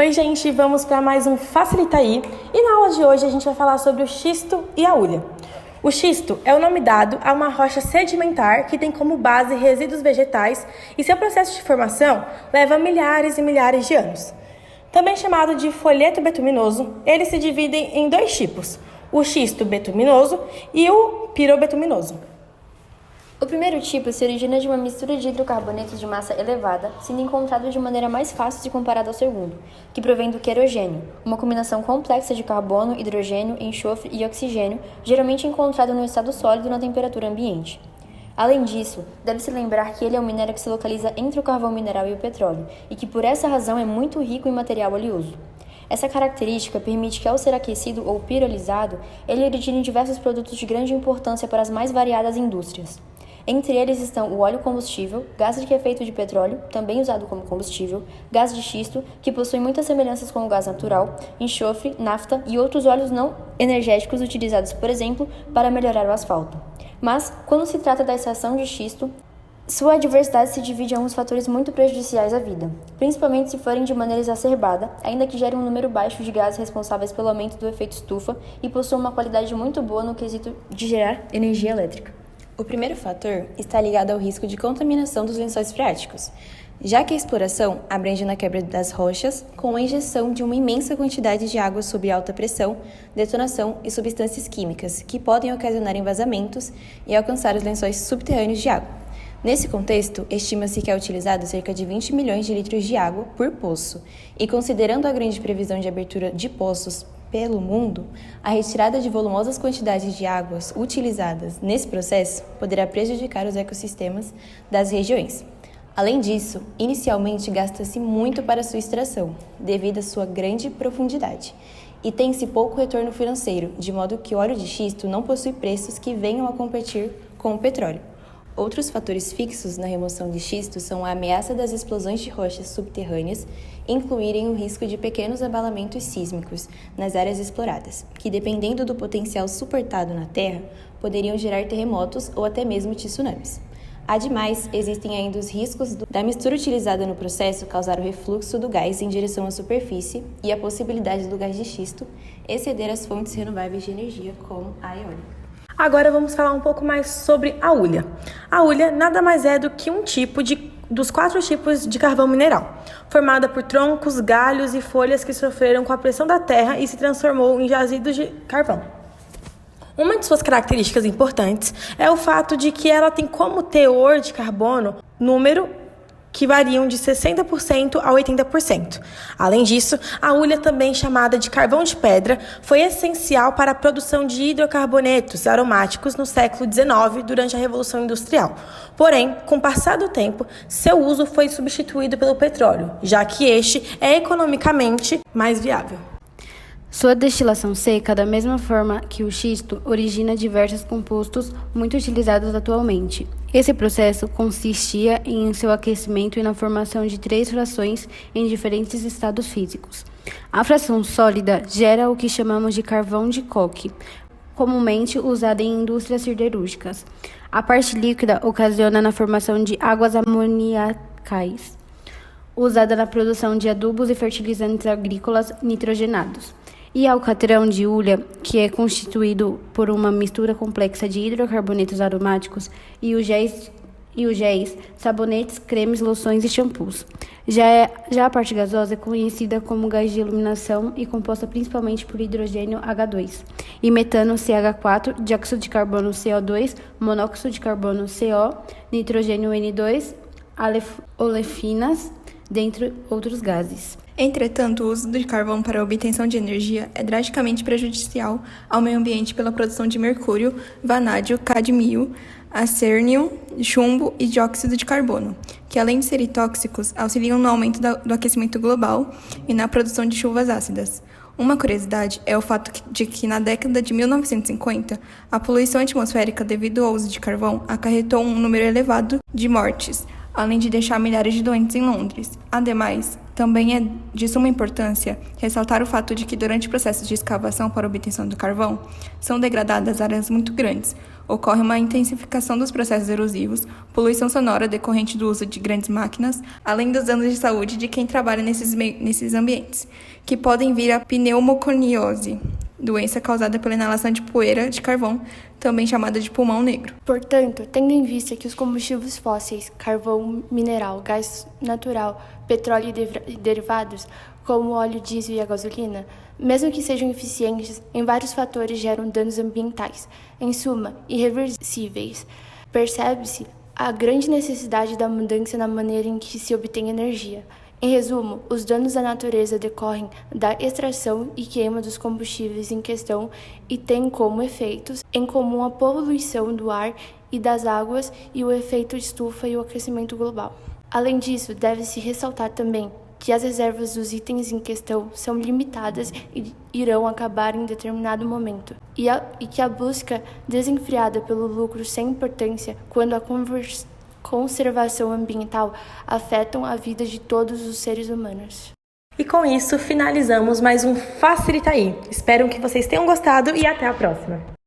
Oi, gente, vamos para mais um Facilita Aí. E na aula de hoje a gente vai falar sobre o xisto e a hulha. O xisto é o nome dado a uma rocha sedimentar que tem como base resíduos vegetais e seu processo de formação leva milhares e milhares de anos. Também chamado de folheto betuminoso, eles se dividem em dois tipos, o xisto betuminoso e o pirobetuminoso. O primeiro tipo se origina de uma mistura de hidrocarbonetos de massa elevada, sendo encontrado de maneira mais fácil se comparado ao segundo, que provém do querogênio, uma combinação complexa de carbono, hidrogênio, enxofre e oxigênio, geralmente encontrado no estado sólido na temperatura ambiente. Além disso, deve-se lembrar que ele é um minério que se localiza entre o carvão mineral e o petróleo, e que por essa razão é muito rico em material oleoso. Essa característica permite que, ao ser aquecido ou pirolizado, ele origine diversos produtos de grande importância para as mais variadas indústrias. Entre eles estão o óleo combustível, gás de efeito de petróleo, também usado como combustível, gás de xisto, que possui muitas semelhanças com o gás natural, enxofre, nafta e outros óleos não energéticos utilizados, por exemplo, para melhorar o asfalto. Mas, quando se trata da extração de xisto, sua diversidade se divide em alguns fatores muito prejudiciais à vida, principalmente se forem de maneira exacerbada, ainda que gerem um número baixo de gases responsáveis pelo aumento do efeito estufa e possuam uma qualidade muito boa no quesito de gerar energia elétrica. O primeiro fator está ligado ao risco de contaminação dos lençóis freáticos, já que a exploração abrange na quebra das rochas com a injeção de uma imensa quantidade de água sob alta pressão, detonação e substâncias químicas que podem ocasionar vazamentos e alcançar os lençóis subterrâneos de água. Nesse contexto, estima-se que é utilizado cerca de 20 milhões de litros de água por poço, e considerando a grande previsão de abertura de poços pelo mundo, a retirada de volumosas quantidades de águas utilizadas nesse processo poderá prejudicar os ecossistemas das regiões. Além disso, inicialmente gasta-se muito para sua extração, devido à sua grande profundidade, e tem-se pouco retorno financeiro, de modo que o óleo de xisto não possui preços que venham a competir com o petróleo. Outros fatores fixos na remoção de xisto são a ameaça das explosões de rochas subterrâneas, incluírem o risco de pequenos abalamentos sísmicos nas áreas exploradas, que, dependendo do potencial suportado na Terra, poderiam gerar terremotos ou até mesmo tsunamis. Ademais, existem ainda os riscos da mistura utilizada no processo causar o refluxo do gás em direção à superfície e a possibilidade do gás de xisto exceder as fontes renováveis de energia, como a eólica. Agora vamos falar um pouco mais sobre a hulha. A hulha nada mais é do que um tipo dos 4 tipos de carvão mineral, formada por troncos, galhos e folhas que sofreram com a pressão da terra e se transformou em jazidos de carvão. Uma de suas características importantes é o fato de que ela tem como teor de carbono número que variam de 60% a 80%. Além disso, a hulha, também chamada de carvão de pedra, foi essencial para a produção de hidrocarbonetos aromáticos no século XIX, durante a Revolução Industrial. Porém, com o passar do tempo, seu uso foi substituído pelo petróleo, já que este é economicamente mais viável. Sua destilação seca, da mesma forma que o xisto, origina diversos compostos muito utilizados atualmente. Esse processo consistia em seu aquecimento e na formação de 3 frações em diferentes estados físicos. A fração sólida gera o que chamamos de carvão de coque, comumente usada em indústrias siderúrgicas. A parte líquida ocasiona na formação de águas amoniacais, usada na produção de adubos e fertilizantes agrícolas nitrogenados. E alcatrão de hulha, que é constituído por uma mistura complexa de hidrocarbonetos aromáticos e os géis, sabonetes, cremes, loções e shampoos. Já a parte gasosa é conhecida como gás de iluminação e composta principalmente por hidrogênio H2 e metano CH4, dióxido de carbono CO2, monóxido de carbono CO, nitrogênio N2, olefinas, dentre outros gases. Entretanto, o uso de carvão para a obtenção de energia é drasticamente prejudicial ao meio ambiente pela produção de mercúrio, vanádio, cadmio, acérnio, chumbo e dióxido de carbono, que, além de serem tóxicos, auxiliam no aumento do aquecimento global e na produção de chuvas ácidas. Uma curiosidade é o fato de que, na década de 1950, a poluição atmosférica devido ao uso de carvão acarretou um número elevado de mortes, além de deixar milhares de doentes em Londres. Ademais, Também é de suma importância ressaltar o fato de que, durante processos de escavação para obtenção do carvão, são degradadas áreas muito grandes, ocorre uma intensificação dos processos erosivos, poluição sonora decorrente do uso de grandes máquinas, além dos danos de saúde de quem trabalha nesses ambientes, que podem vir a pneumoconiose, doença causada pela inalação de poeira de carvão, também chamada de pulmão negro. Portanto, tendo em vista que os combustíveis fósseis, carvão mineral, gás natural, petróleo e derivados, como o óleo diesel e a gasolina, mesmo que sejam eficientes, em vários fatores geram danos ambientais, em suma, irreversíveis, percebe-se a grande necessidade da mudança na maneira em que se obtém energia. Em resumo, os danos à natureza decorrem da extração e queima dos combustíveis em questão e têm como efeitos em comum a poluição do ar e das águas e o efeito estufa e o aquecimento global. Além disso, deve-se ressaltar também que as reservas dos itens em questão são limitadas e irão acabar em determinado momento, e que a busca desenfreada pelo lucro sem importância quando a conservação ambiental afetam a vida de todos os seres humanos. E com isso, finalizamos mais um Facilita aí. Espero que vocês tenham gostado e até a próxima!